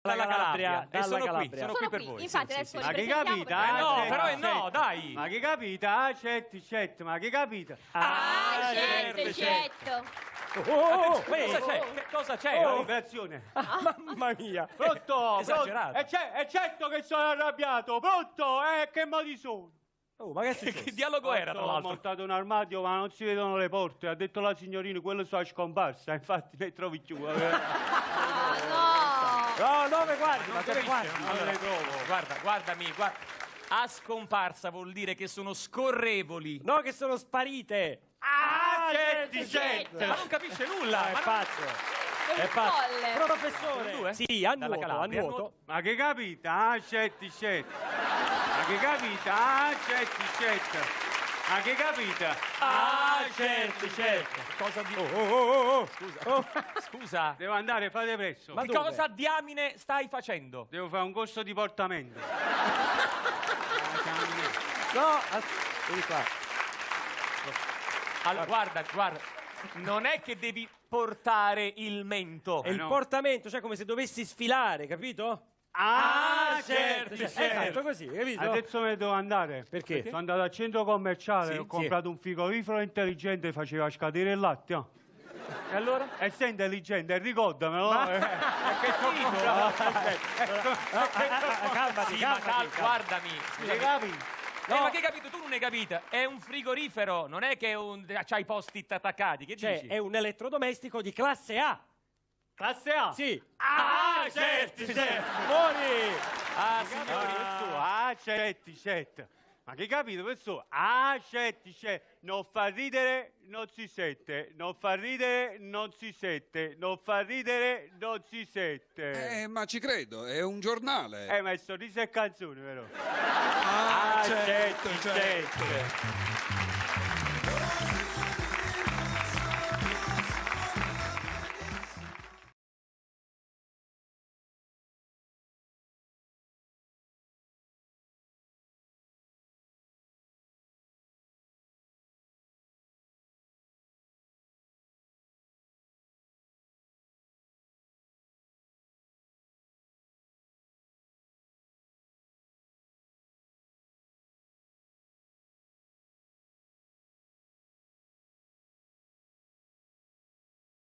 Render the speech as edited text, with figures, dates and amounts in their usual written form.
dalla Calabria. E sono qui per voi. Infatti adesso Ma che capita? No, però no, dai. Ma che capita? Acetti, ma che capita? certo. Che cosa c'è? Vibrazione. Mamma mia. Pronto? Esagerato. È certo che sono arrabbiato. Pronto? Che modi sono? Ma che dialogo era, tra Ho l'altro? montato un armadio ma non si vedono le porte. Ha detto la signorina, quello sta scomparsa. Infatti ne trovi più. No, dove guardi? Ma dove guardi? Non le trovo. Guardami. A scomparsa vuol dire che sono scorrevoli. No, che sono sparite. Certo. Ma non capisce nulla. È pazzo. È folle. Professore. Sì, a nuoto. Ma che capita? Acetti. Ma che capita? Acetti. Ma che capita? Certo. Cosa di... Scusa. Devo andare, fate presto. Ma cosa diamine stai facendo? Devo fare un corso di portamento. No, vieni qua. Allora, guarda, non è che devi portare il mento. È il portamento, cioè come se dovessi sfilare, capito? Certo. Esatto, così, capito? Adesso me ne devo andare. Perché? Sono andato al centro commerciale, Sì, ho comprato un frigorifero intelligente, faceva scadere il latte. E allora? E sei intelligente, ricordamelo. Che Calmati. Guardami. Hai capito? Ma che hai capito? Tu non hai capito. È un frigorifero, non è che c'hai i post-it attaccati. Che Cioè, dici? è un elettrodomestico di classe A. Classe A? Sì. Certo. Fuori! Signori, certo. Ma che capito questo? Certo. Non fa ridere, non si sente. Non fa ridere, non si sente. Non fa ridere, non si sente. Ma ci credo, è un giornale. Ma il sorriso è canzone, vero? Certo. certo.